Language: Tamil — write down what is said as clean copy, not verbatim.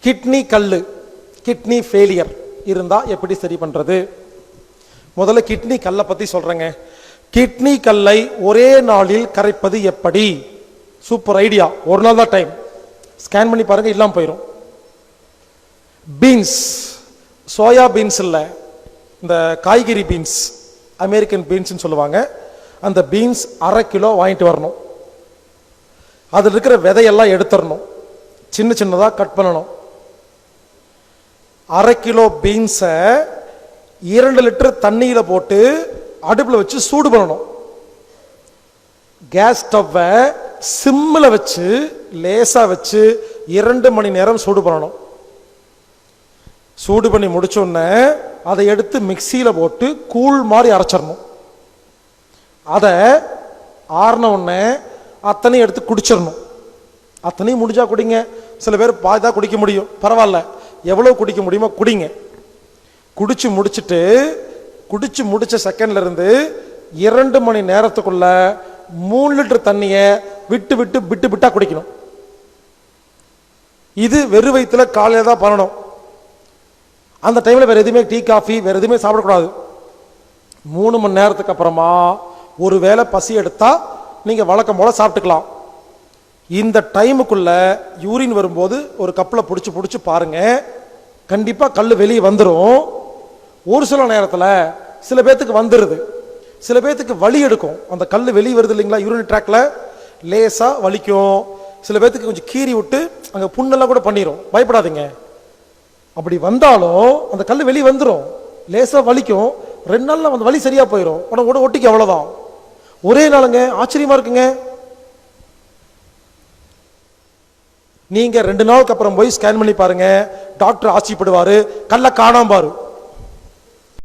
கிட்னி கல்லு, கிட்னி ஃபெயிலியர் இருந்தா எப்படி சரி பண்றது? முதல்ல கிட்னி கல்லை பத்தி சொல்றேங்க. கிட்னி கல்லை ஒரே நாளில் கரைப்பது எப்படி? Super idea. ஒரு நாள் தான் டைம். ஸ்கேன் பண்ணி பாருங்க, இல்லாம போயிடும். பீன்ஸ், சோயா பீன்ஸ் இல்ல, இந்த காய்கறி பீன்ஸ், அமெரிக்கன் பீன்ஸ் சொல்லுவாங்க. அந்த பீன்ஸ் 1/2 கிலோ வாங்கிட்டு வரணும். அதில் இருக்கிற விதையெல்லாம் எடுத்துடணும், சின்ன சின்னதாக கட் பண்ணணும். 1/2 கிலோ பீன்ஸை 2 லிட்டர் தண்ணியில் போட்டு அடுப்பில் வச்சு சூடு பண்ணணும். கேஸ் ஸ்டவ்வை சிம்மில் வச்சு லேசாக வச்சு 2 மணி நேரம் சூடு பண்ணணும். சூடு பண்ணி முடிச்சோடனே அதை எடுத்து மிக்சியில் போட்டு கூழ் மாதிரி அரைச்சிடணும். அதை ஆறின உடனே அத்தனையும் எடுத்து குடிச்சிடணும். அத்தனையும் முடிஞ்சா குடிங்க. சில பேர் பாதி தான் குடிக்க முடியும், பரவாயில்ல, எவ்வளோ குடிக்க முடியுமோ குடிங்க. குடிச்சு முடிச்ச செகண்ட்ல இருந்து 2 மணி நேரத்துக்குள்ள 3 லிட்டர் தண்ணியை விட்டு விட்டு விட்டு விட்டா குடிக்கணும். இது வெறு வயிற்றுல காலையில தான் பண்ணணும். அந்த டைம்ல வேற எதுவுமே டீ காஃபி வேற எதுவுமே சாப்பிடக்கூடாது. 3 மணி நேரத்துக்கு அப்புறமா ஒரு வேளை பசி எடுத்தா நீங்க வழக்கம் போல சாப்பிட்டுக்கலாம். இந்த டைமுக்குள்ள யூரின் வரும்போது ஒரு கப்பில் பிடிச்சி பாருங்க, கண்டிப்பா கல் வெளியே வந்துடும். ஒரு சில நேரத்தில் சில பேர்த்துக்கு வந்துடுது, சில பேர்த்துக்கு வலி எடுக்கும். அந்த கல் வெளியே வருது இல்லைங்களா, யூரின் ட்ராக்ல லேசா வலிக்கும். சில பேர்த்துக்கு கொஞ்சம் கீறி விட்டு அங்க புண்ணெல்லாம் கூட பண்ணிடும். பயப்படாதீங்க. அப்படி வந்தாலும் அந்த கல் வெளியே வந்துடும், லேசா வலிக்கும். 2 நாள்ல அந்த வலி சரியா போயிடும். உடனே ஒட்டிக்கு அவ்வளவுதான். ஒரே நாளுங்க. ஆச்சரியமா இருக்குங்க. நீங்க 2 நாளுக்கு அப்புறம் போய் ஸ்கேன் பண்ணி பாருங்க, டாக்டர் ஆச்சரியப்படுவாரு. கல்ல காணாம பாரு.